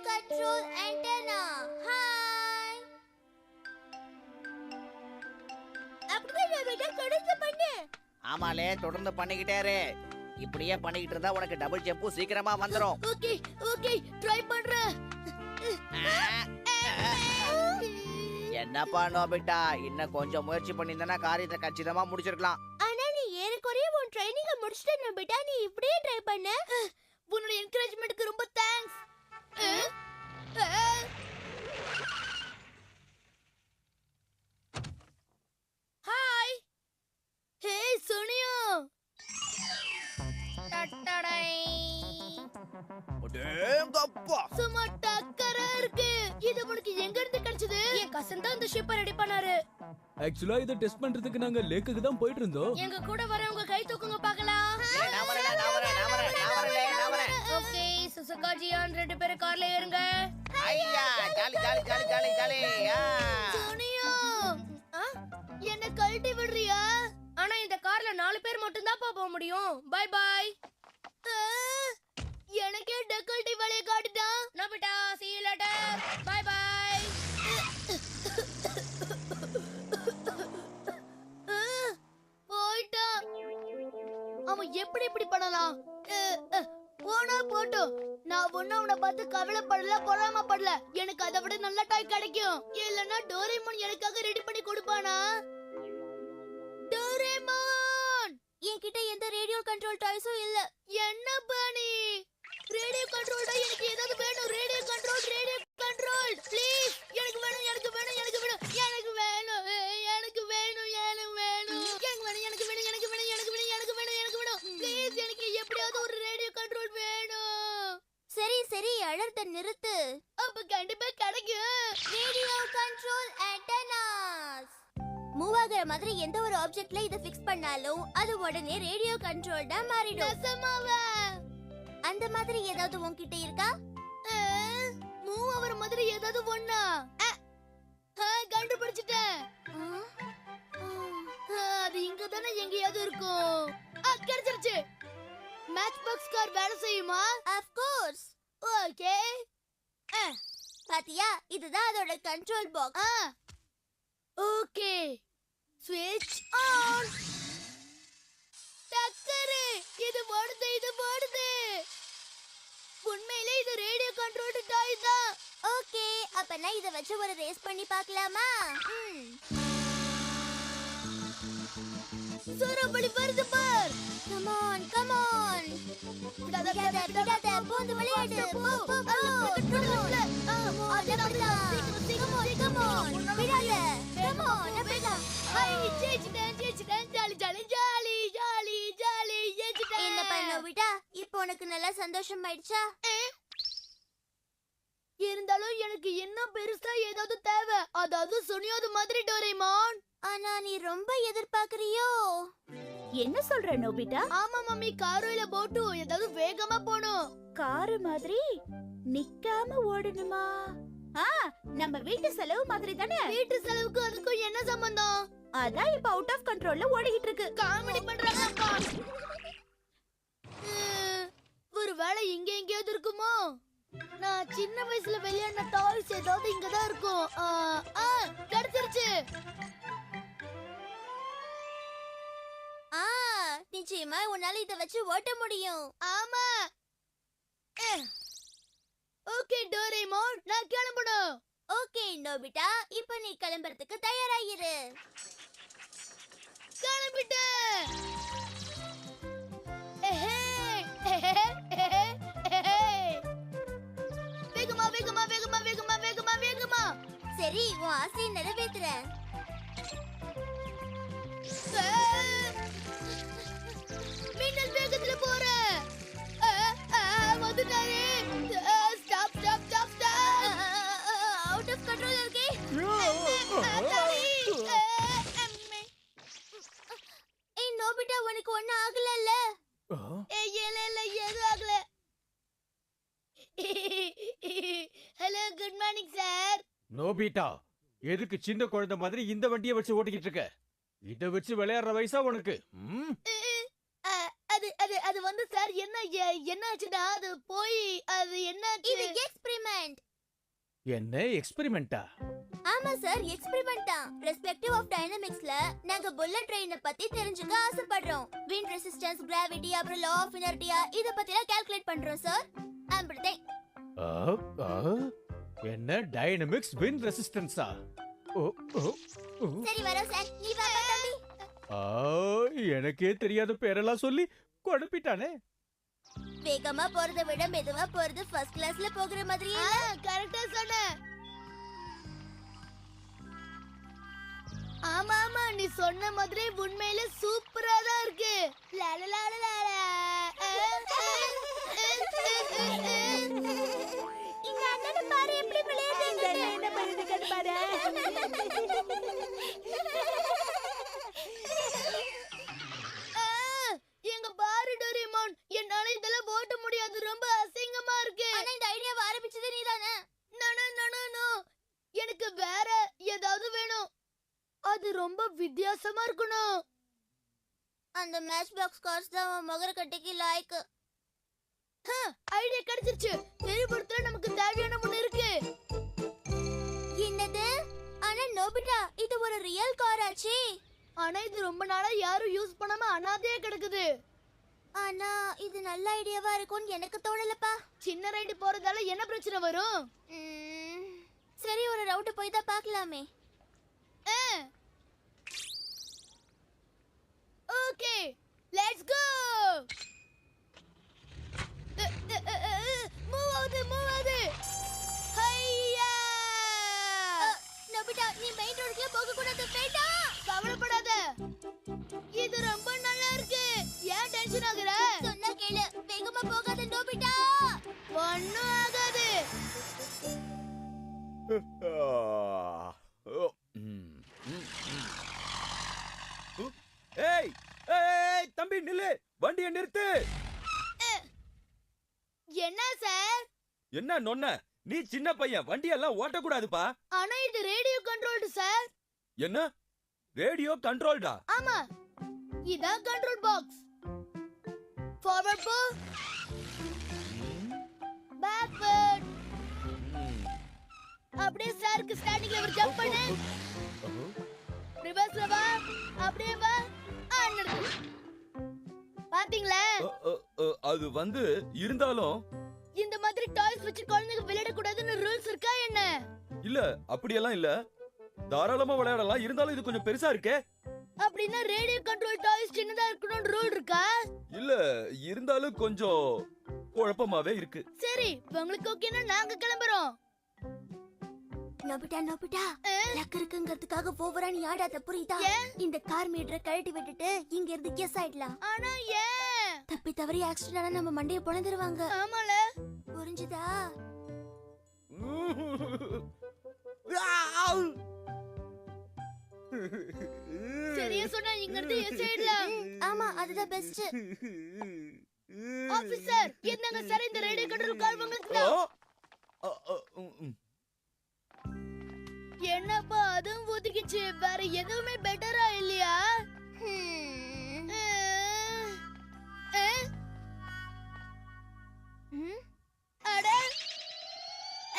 control antenna. Hi. அப்படியே Nobita தொடர்ந்து பண்ணு. ஆமாலே தொடர்ந்து பண்ணிக்கிட்டே இரு. இப்படியே பண்ணிக்கிட்டு இருந்தா உனக்கு டபுள் ஜம்ப் சீக்கிரமா வந்துரும். ஓகே ஓகே ட்ரை பண்றேன். என்னப்பா நோபிட்டா, இன்னும் கொஞ்சம் முயற்சி பண்ணியிருந்தா காரியத்தை கச்சிதமா முடிச்சிருக்கலாம். ஆனா நீ ஏறக்குறைய உன் ட்ரைனிங்க முடிச்சிட்ட நோபிட்டா. நீ இப்படியே ட்ரை பண்ணு. உன்னோட என்கரேஜ்மென்ட்க்கு ரொம்ப தேங்க்ஸ். ஹாய். ஹே சோனியா. டட்டடை. அடேங்கப்பா. சும்மா டக்கரா இருக்கு. இது உனக்கு எங்க இருந்து கிடைச்சது? என் கசன் தான் இந்த ஷிப்பை ரெடி பண்ணாரு. ஆக்சுவலா இத டெஸ்ட் பண்றதுக்கு நாங்க லேக்குக்கு தான் போயிட்டு இருந்தோம். எங்க கூட வரவங்க கை தூக்குங்க பார்க்கலாம். நான் வரேன். ஓகே சுசுகா ஜியான் ரெண்டு பேரும் கார்ல ஏறுங்க. ஐயா jolly jolly jolly jolly jolly. Sonia என்ன கழட்டி விடுறியா? ஆனா இந்த கார்ல 4 பேர் மட்டும் தான் போக முடியும். Bye bye. எனக்கே டக்கல்டி வளைய காட்டிட்டான். Nobita see you later. Bye bye. போய்ட்டான். அவன் எப்படி இப்படி பண்ணலாம்? போனா போட்டும். நான் ஒன்னும் அவனை பார்த்து கவலைப்படல, பொறாமப்படல. எனக்கு அதை விட நல்ல டாய் கிடைக்கும். இல்லன்னா டோரேமான் எனக்காக ரெடி பண்ணி கொடுப்பானா? டோரேமான், என்கிட்ட எந்த ரேடியோ கண்ட்ரோல் டாய்ஸும் இல்ல. என்ன பாணி? ரேடியோ கண்ட்ரோல் டாய் எனக்கு ஏதாவது வேணும். Radio control please. எனக்கு வேணும். எனக்கு வேணும். எனக்கு வேணும். எனக்கு வேணும். எனக்கு வேணும். எனக்கு வேணும். எனக்கு வேணும். எனக்கு வேணும். எனக்கு வேணும். எனக்கு வேணும். எனக்கு வேணும். எனக்கு வேணும். ப்ளீஸ் எனக்கு எப்படியாவது ஒரு ரேடியோ கண்ட்ரோல் வேணும். சரி சரி அழறத நிறுத்து. அப்ப கண்டிப்பா கிடைக்கும். Radio control antennas. மூவ் ஆகுற மாதிரி எந்த ஒரு ஆப்ஜெக்ட்ல இத ஃபிக்ஸ் பண்ணாலும் அது உடனே ரேடியோ கண்ட்ரோல்டா மாறிடும். நசமாவா? அந்த மாதிரி ஏதாவது உன்கிட்ட இருக்கா? மூவ் ஆகுற மாதிரி ஏதாவது ஒண்ணா? கண்டுபிடிச்சிட்டேன். அது இங்க தானே எங்கேயாவது இருக்கும். கிடைச்சிருச்சு. மேட்ச் பாக்ஸ் கார் வேலை செய்யுமா? Of course. ஓகே. பாத்தியா, இதுதான் அதோட கண்ட்ரோல் பாக்ஸ். ஓகே. ஸ்விட்ச் ஆன். டக்கரு, இது ஓடுது. உண்மையிலே இது ரேடியோ கண்ட்ரோல்டு டாய் தான். ஓகே, அப்ப நான் இத வச்சு ஒரு ரேஸ் பண்ணி பார்க்கலாமா? சூரபலி வருது பார். Come on. விடாத போந்து விளையாடு. போ. Come on. விடாத. Come on. ஜெயிச்சிட்டேன். ஜாலி. என்ன பண்ண விடா? இப்போ உனக்கு நல்லா சந்தோஷம் ஆயிடுச்சா? இருந்தாலும் எனக்கு இன்னும் பெருசா ஏதாவது தேவை. அதாவது சுனியோது மாதிரி டோரேமான். ஆனா நீ ரொம்ப எதிர்பார்க்கறியோ? என்ன சொல்ற நோபிட்டா? ஆமா மம்மி, காரோல போட்டு ஏதாவது வேகமா போணும். காரு மாதிரி நிக்காம ஓடணுமா? நம்ம வீட்டு செலவு மாதிரி தானே. வீட்டு செலவுக்கு அதுக்கும் என்ன சம்பந்தம்? அதான் இப்ப அவுட் ஆஃப் கண்ட்ரோல்ல ஓடிக்கிட்டு இருக்கு. காமெடி பண்றாங்கப்பா. ஒருவேளை இங்க எங்கேயாவது இருக்குமோ? நான் சின்ன வயசுல விளையாடின டாய்ஸ் ஏதாவது இங்கதான் இருக்கும். கிடைச்சிருச்சு. நிச்சயமா உன்னால இத வச்சு ஓட்ட முடியும். ஆமா. ஓகே டோரேமான், நான் கிளம்பணும். ஓகே நோபிட்டா, இப்போ நீ கிளம்பறதுக்கு தயாராயிரு. கிளம்பிட்டேன். வேகமா. சரி, உன் ஆசையை நிறைவேத்துறேன். மின்னல் வேகத்துல போறேன். வந்துட்டாரு. ஸ்டாப். அவுட் ஆஃப் கண்ட்ரோல் இருக்கே. ஏய் நோபிட்டா, உனக்கு ஒண்ணும் ஆகலல்ல? இல்ல எதுவும் ஆகல. Hello, good morning sir. Nobita, எதுக்கு சின்ன குழந்தை மாதிரி இந்த வண்டியை வச்சு ஓட்டிக்கிட்டு இருக்க? இத வச்சு விளையாடுற வயசா உனக்கு? அது வந்து சார், என்ன என்னாச்சுடா அது போய் அது என்னாச்சு இது எக்ஸ்பெரிமெண்ட் என்ன எக்ஸ்பெரிமெண்டா? ஆமா சார் எக்ஸ்பெரிமெண்ட் தான் ரெஸ்பெக்டிவ் ஆஃப் டைனமிக்ஸ்ல நாங்க புல்லட் ட்ரெயினை பத்தி தெரிஞ்சுக்க ஆசைப்படுறோம் விண்ட் ரெசிஸ்டன்ஸ் கிராவிட்டி அப்புறம் லா ஆஃப் இனர்டியா இத பத்திலாம் கால்குலேட் பண்றோம் சார் அப்படிதான் என்ன டைனமிக்ஸ் விண்ட் ரெசிஸ்டன்ஸா? சரி வரோம் சார் நீ வா தம்பி எனக்கே தெரியாத பேரெல்லாம் சொல்லி குழப்பிட்டானே. வேகமா போறத விட மெதுவா போறது ஃபர்ஸ்ட் கிளாஸ்ல போகிற மாதிரி கரெக்ட்டா சொன்ன. ஆமா ஆமா நீ சொன்ன மாதிரி உண்மையில சூப்பரா தான் இருக்கு. இங்க அண்ணனை பாரு எப்படி விளையாடுறாங்க. என்ன பண்ணுதுன்னு பாரு. எங்க பாரு டோரேமான் என்னால இதெல்லாம் ஓட்ட முடியாது ரொம்ப அசிங்கமா இருக்கு. ஆனா இந்த ஐடியாவை ஆரம்பிச்சது நீதானே? நோ எனக்கு வேற ஏதாவது வேணும். அது ரொம்ப வித்தியாசமா இருக்கணும். அந்த மேட்ச் பாக்ஸ் கார்ஸ் தான் மகர கட்டைக்கு லாய்க்கு. ஐடியா கிடைச்சிருச்சு. தெருபுறத்துல நமக்கு தேவையான ஒண்ணு இருக்கு. என்னது? ஆனா நோபிட்டா இது ஒரு ரியல் கார் ஆச்சு. ஆனா இது ரொம்ப நாளா யாரும் யூஸ் பண்ணாம அனாதையா கிடக்குது. ஆனா இது நல்ல ஐடியாவா இருக்கும்னு எனக்கு தோணலப்பா. சின்ன ரைடு போறதால என்ன பிரச்சனை வரும்? சரி ஒரு ரவுண்ட் போய் தான் பார்க்கலாமே. Okay let's go. மூவ் ஆகுது. ஹையா நோபிட்டா நீ மெயின் ரோட்ல போக கூடாது. வேண்டாம் கவலைப்படாத இது ரொம்ப நல்லா இருக்கு. ஏன் டென்ஷன் ஆகுற? சொன்னா கேளு வேகமா போகாத நோபிட்டா. ஒண்ணும் ஆகாது. ஏய் ஏய் தம்பி நில்லு வண்டியை நிறுத்து. என்ன சார்? என்ன நொன்ன நீ சின்ன பையன் வண்டியெல்லாம் ஓட்டக்கூடாதுப்பா. ஆனா இது ரேடியோ கண்ட்ரோல்டு சார். என்ன ரேடியோ கண்ட்ரோல்டா? ஆமா இதான் கண்ட்ரோல் பாக்ஸ். ஃபார்வர்ட் போ பேக்வர்ட் அப்படியே சாருக்கு ஸ்டாண்டிங்ல ஒரு ஜம்ப் பண்ணு. ரிவர்ஸ்ல வா அப்படியே வா. பாத்தீங்களா? அது வந்து இருந்தாலும் இந்த மாதிரி டாய்ஸ் வச்சு குழந்தைங்க விளையாட கூடாதுன்னு ரூல்ஸ் இருக்கா என்ன? இல்ல அப்படியெல்லாம் இல்ல தாராளமா விளையாடலாம். இருந்தாலும் இது கொஞ்சம் பெருசா இருக்கே. அப்படின்னா ரேடியோ கண்ட்ரோல் டாய்ஸ் சின்னதா இருக்கணும்னு ரூல் இருக்கா? இல்ல இருந்தாலும் கொஞ்சம் குழப்பமாவே இருக்கு. சரி உங்களுக்கு ஓகேனா நாங்க கிளம்புறோம். நோபிட்டா லக் இருக்குங்கிறதுக்காக ஓவரா நீ ஆடாத புரியுதா? இந்த கார் மீட்டரை கழட்டி விட்டுட்டு இங்க இருந்து கெஸ் ஆயிடலாம். ஆனா ஏன் தப்பி தவறி ஆக்சிடென்ட் ஆனா நம்ம மண்டைய பொளந்துருவாங்க. ஆமால புரிஞ்சுதா? சரியா சொன்னா இங்க இருந்து எஸ் ஆயிடலாம். ஆமா அதுதான் பெஸ்ட். ஆபீசர் என்னங்க சார் இந்த ரேடியோ கண்ட்ரோல் கால் வந்துருக்கா? என்னப்பா அதுவும் ஒதுக்கிச்சு வேற எதுவுமே பெட்டரா இல்லையா? அட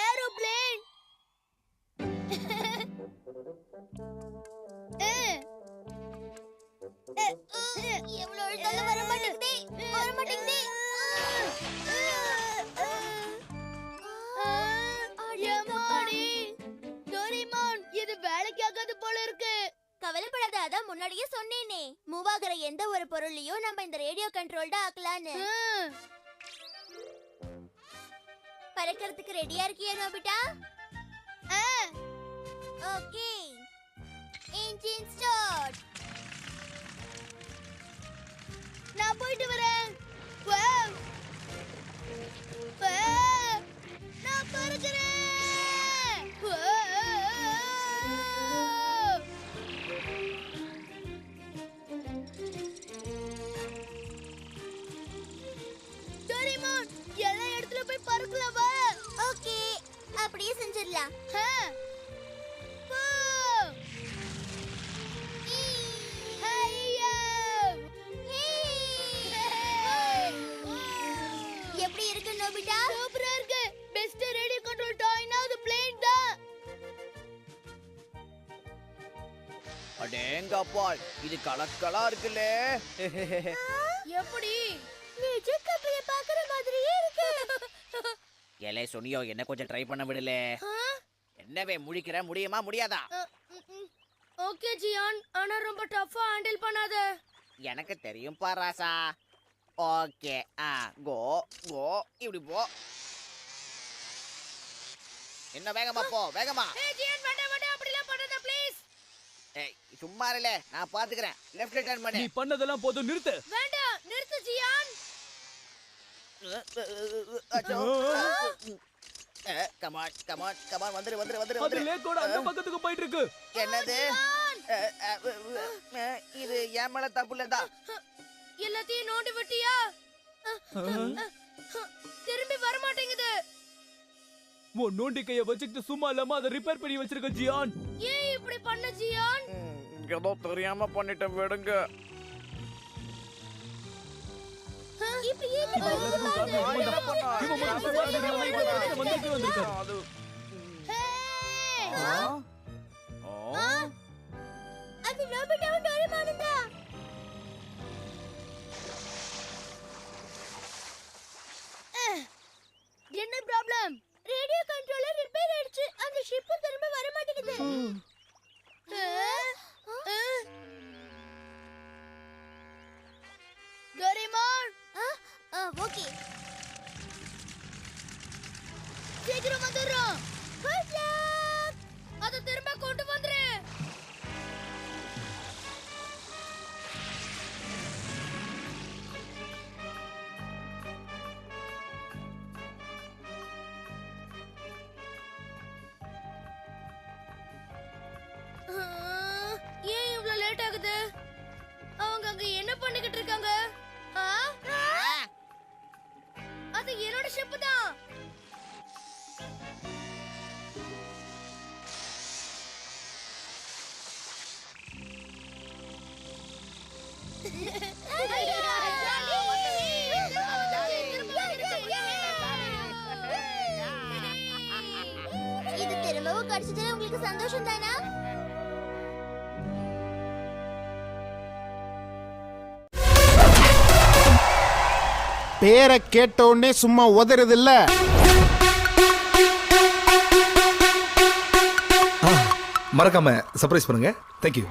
ஏரோப்ளேன். எவ்வளவு அழுத்தாலும் வர மாட்டேங்குதே. இது வேலைக்கு ஆகாது போல இருக்கு. கவலைப்படாத அதான் முன்னாடியே சொன்னேனே மூவ் ஆகுற எந்த ஒரு பொருளையும் நம்ம இந்த ரேடியோ கண்ட்ரோல்டா ஆக்கலான்னு. பறக்கிறதுக்கு ரெடியா இருக்கியா நோபிட்டா? Okay engine start. நான் போயிட்டு வரேன். நான் பறக்கிறேன். டோரேமான் எல்லா இடத்துல போய் பறக்கலாம் வா. ஓகே அப்படியே செஞ்சிடலாம். நோபிட்டா சூப்பரா இருக்கு பெஸ்ட் ரேடியோ கண்ட்ரோல் டாய்னா அது பிளேன் தான் அடேங்கப்பா இது கலக்கலா இருக்குல்ல எப்படி நிஜ கப்பலை பாக்குற மாதிரியே இருக்கு ஏலே சொனியோ என்ன கொஞ்சம் ட்ரை பண்ண விடல என்னவே முழிக்கிற முடியுமா முடியாதா ஓகே ஜியான் ஆனா ரொம்ப டஃபா ஹேண்டில் பண்ணாத எனக்கு தெரியும் ராசா ஓகே கோ கோ இப்படி போ என்ன வேகமா போ வேகமா ஏய் ஜியான் வேண்டாம் வேண்டாம் அப்படிலாம் பண்ணாத ப்ளீஸ் ஏய் சும்மா இருல நான் பாத்துக்கறேன் லெஃப்ட் டர்ன் நீ பண்ணு பண்ணதெல்லாம் போதும் நிறுத்து வேண்டாம் நிறுத்து ஜியான் அச்சோ கமான் கமான் கமான் வந்துரு வந்துரு வந்துரு அது வந்துரு லேக்கோட அந்த பக்கத்துக்கு போயிட்டு இருக்கு என்னது இது என் மேல தப்பு இல்லதா எல்லாத்தையும் நோண்டி விட்டியா திரும்பி வர மாட்டேங்குது உன் நோண்டிக்கைய வச்சுக்கிட்டு சும்மா இல்லாம அதை ரிப்பேர் பண்ணி வச்சிருக்க ஜியான் ஏன் இப்படி பண்ண ஜியான் ஏதோ தெரியாம பண்ணிட்டேன் விடுங்க இப்ப ஏன் இது எல்லாத்துக்கும் காரணம் இவன் தான். இவன் மட்டும் சும்மா இருந்திருந்தானா இப்ப பிரச்சனை வந்துட்டே வந்திருக்காது. அது நோபிட்டாவும் டோரேமானும் தான் என்ன ப்ராப்ளம் ரேடியோ கண்ட்ரோலர் ரிப்பேர் ஆயிடுச்சு அந்த ஷிப் திரும்ப வர மாட்டேங்குது டோரேமான் ஓகே சீக்கிரம் வந்துடுறோம் அதை திரும்ப கொண்டு வந்துரு ஏன் இவ்வளவு லேட் ஆகுது அவங்க அங்க என்ன பண்ணிக்கிட்டு இருக்காங்க அது என்னோட ஷிப் தான் இது திரும்பவும் கிடைச்சதுல உங்களுக்கு சந்தோஷம் தானா பேரை கேட்ட உடனே சும்மா உதறது இல்ல. மறக்காம சர்ப்ரைஸ் பண்ணுங்க. தேங்க்யூ.